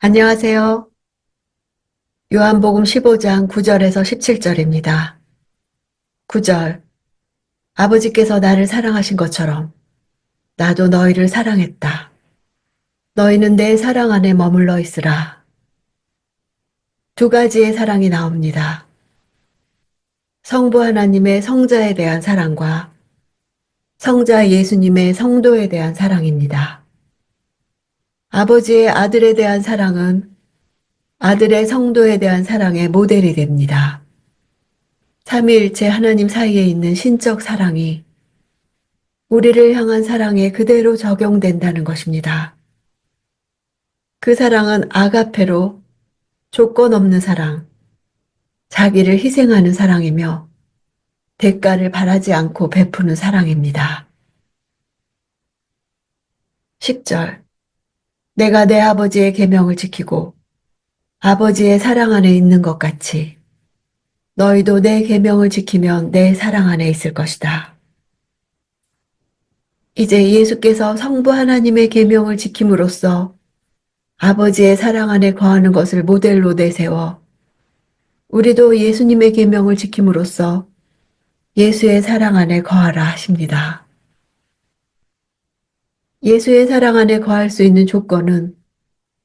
안녕하세요. 요한복음 15장 9절에서 17절입니다. 9절. 아버지께서 나를 사랑하신 것처럼 나도 너희를 사랑했다. 너희는 내 사랑 안에 머물러 있으라. 두 가지의 사랑이 나옵니다. 성부 하나님의 성자에 대한 사랑과 성자 예수님의 성도에 대한 사랑입니다. 아버지의 아들에 대한 사랑은 아들의 성도에 대한 사랑의 모델이 됩니다. 삼위일체 하나님 사이에 있는 신적 사랑이 우리를 향한 사랑에 그대로 적용된다는 것입니다. 그 사랑은 아가페로 조건 없는 사랑, 자기를 희생하는 사랑이며 대가를 바라지 않고 베푸는 사랑입니다. 10절. 내가 내 아버지의 계명을 지키고 아버지의 사랑 안에 있는 것 같이 너희도 내 계명을 지키면 내 사랑 안에 있을 것이다. 이제 예수께서 성부 하나님의 계명을 지킴으로써 아버지의 사랑 안에 거하는 것을 모델로 내세워 우리도 예수님의 계명을 지킴으로써 예수의 사랑 안에 거하라 하십니다. 예수의 사랑 안에 거할 수 있는 조건은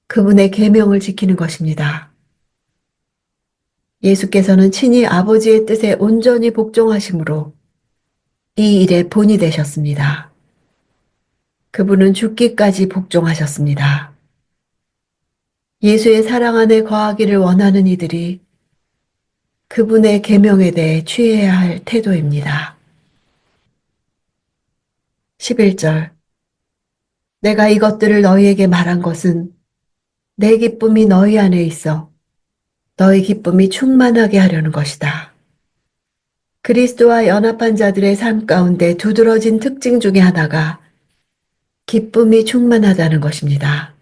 그분의 계명을 지키는 것입니다. 예수께서는 친히 아버지의 뜻에 온전히 복종하심으로 이 일의 본이 되셨습니다. 그분은 죽기까지 복종하셨습니다. 예수의 사랑 안에 거하기를 원하는 이들이 그분의 계명에 대해 취해야 할 태도입니다. 11절. 내가 이것들을 너희에게 말한 것은 내 기쁨이 너희 안에 있어 너희 기쁨이 충만하게 하려는 것이다. 그리스도와 연합한 자들의 삶 가운데 두드러진 특징 중에 하나가 기쁨이 충만하다는 것입니다.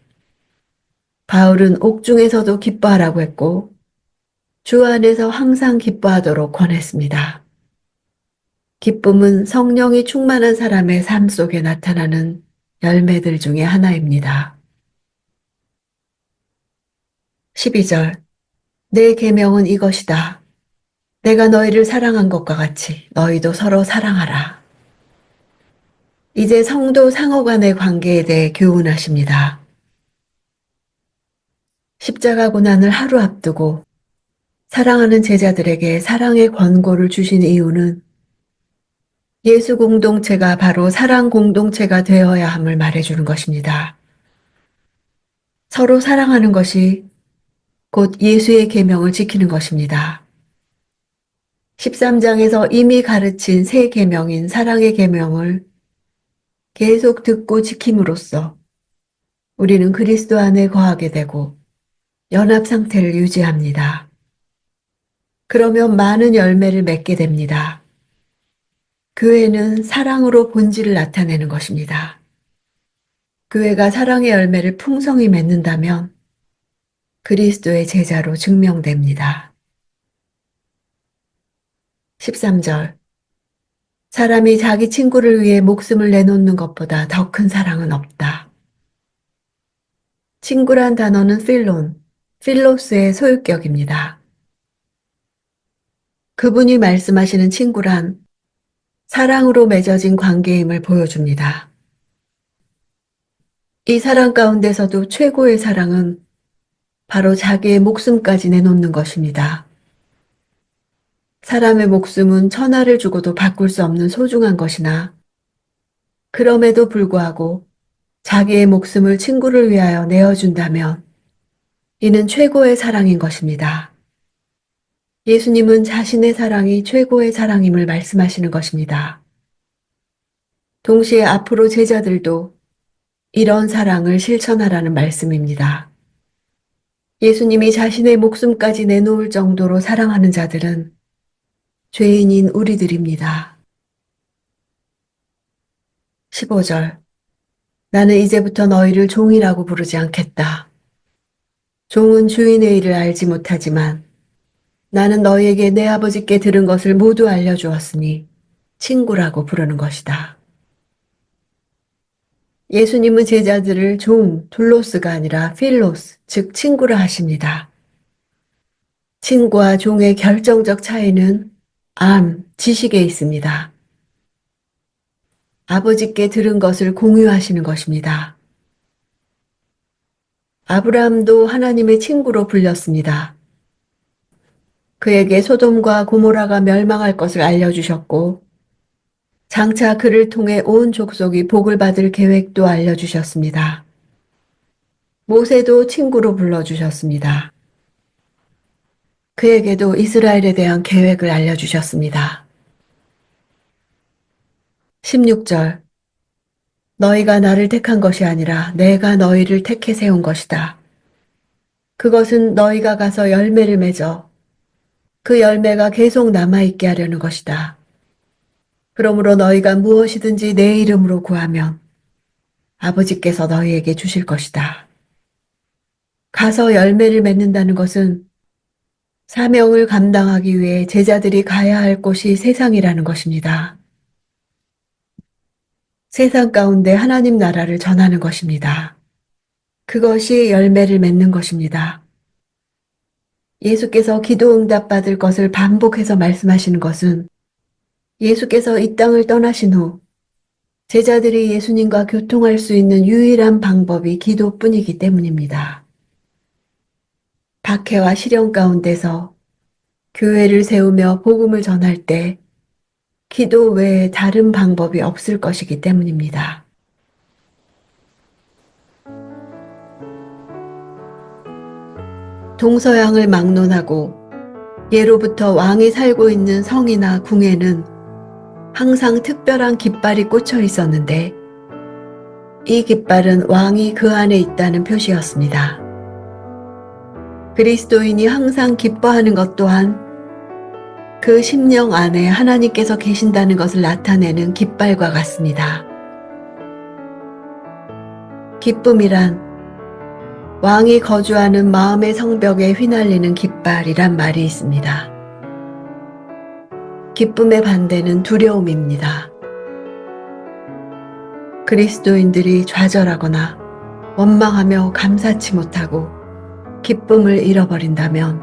바울은 옥중에서도 기뻐하라고 했고 주 안에서 항상 기뻐하도록 권했습니다. 기쁨은 성령이 충만한 사람의 삶 속에 나타나는 열매들 중에 하나입니다. 12절. 내 계명은 이것이다. 내가 너희를 사랑한 것과 같이 너희도 서로 사랑하라. 이제 성도 상호 간의 관계에 대해 교훈하십니다. 십자가 고난을 하루 앞두고 사랑하는 제자들에게 사랑의 권고를 주신 이유는 예수 공동체가 바로 사랑 공동체가 되어야 함을 말해주는 것입니다. 서로 사랑하는 것이 곧 예수의 계명을 지키는 것입니다. 13장에서 이미 가르친 새 계명인 사랑의 계명을 계속 듣고 지킴으로써 우리는 그리스도 안에 거하게 되고 연합 상태를 유지합니다. 그러면 많은 열매를 맺게 됩니다. 교회는 사랑으로 본질을 나타내는 것입니다. 교회가 사랑의 열매를 풍성히 맺는다면 그리스도의 제자로 증명됩니다. 13절. 사람이 자기 친구를 위해 목숨을 내놓는 것보다 더 큰 사랑은 없다. 친구란 단어는 필로스의 소유격입니다. 그분이 말씀하시는 친구란 사랑으로 맺어진 관계임을 보여줍니다. 이 사랑 가운데서도 최고의 사랑은 바로 자기의 목숨까지 내놓는 것입니다. 사람의 목숨은 천하를 주고도 바꿀 수 없는 소중한 것이나 그럼에도 불구하고 자기의 목숨을 친구를 위하여 내어준다면 이는 최고의 사랑인 것입니다. 예수님은 자신의 사랑이 최고의 사랑임을 말씀하시는 것입니다. 동시에 앞으로 제자들도 이런 사랑을 실천하라는 말씀입니다. 예수님이 자신의 목숨까지 내놓을 정도로 사랑하는 자들은 죄인인 우리들입니다. 15절. 나는 이제부터 너희를 종이라고 부르지 않겠다. 종은 주인의 일을 알지 못하지만 나는 너희에게 내 아버지께 들은 것을 모두 알려주었으니 친구라고 부르는 것이다. 예수님은 제자들을 종, 둘로스가 아니라 필로스, 즉 친구라 하십니다. 친구와 종의 결정적 차이는 지식에 있습니다. 아버지께 들은 것을 공유하시는 것입니다. 아브라함도 하나님의 친구로 불렸습니다. 그에게 소돔과 고모라가 멸망할 것을 알려주셨고, 장차 그를 통해 온 족속이 복을 받을 계획도 알려주셨습니다. 모세도 친구로 불러주셨습니다. 그에게도 이스라엘에 대한 계획을 알려주셨습니다. 16절 너희가 나를 택한 것이 아니라 내가 너희를 택해 세운 것이다. 그것은 너희가 가서 열매를 맺어 그 열매가 계속 남아있게 하려는 것이다. 그러므로 너희가 무엇이든지 내 이름으로 구하면 아버지께서 너희에게 주실 것이다. 가서 열매를 맺는다는 것은 사명을 감당하기 위해 제자들이 가야 할 곳이 세상이라는 것입니다. 세상 가운데 하나님 나라를 전하는 것입니다. 그것이 열매를 맺는 것입니다. 예수께서 기도 응답받을 것을 반복해서 말씀하시는 것은 예수께서 이 땅을 떠나신 후 제자들이 예수님과 교통할 수 있는 유일한 방법이 기도뿐이기 때문입니다. 박해와 시련 가운데서 교회를 세우며 복음을 전할 때 기도 외에 다른 방법이 없을 것이기 때문입니다. 동서양을 막론하고 예로부터 왕이 살고 있는 성이나 궁에는 항상 특별한 깃발이 꽂혀 있었는데 이 깃발은 왕이 그 안에 있다는 표시였습니다. 그리스도인이 항상 기뻐하는 것 또한 그 심령 안에 하나님께서 계신다는 것을 나타내는 깃발과 같습니다. 기쁨이란 왕이 거주하는 마음의 성벽에 휘날리는 깃발이란 말이 있습니다. 기쁨의 반대는 두려움입니다. 그리스도인들이 좌절하거나 원망하며 감사치 못하고 기쁨을 잃어버린다면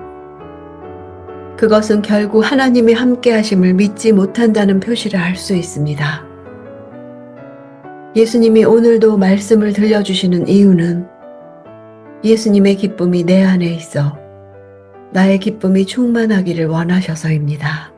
그것은 결국 하나님이 함께 하심을 믿지 못한다는 표시를 할 수 있습니다. 예수님이 오늘도 말씀을 들려주시는 이유는 예수님의 기쁨이 내 안에 있어 나의 기쁨이 충만하기를 원하셔서입니다.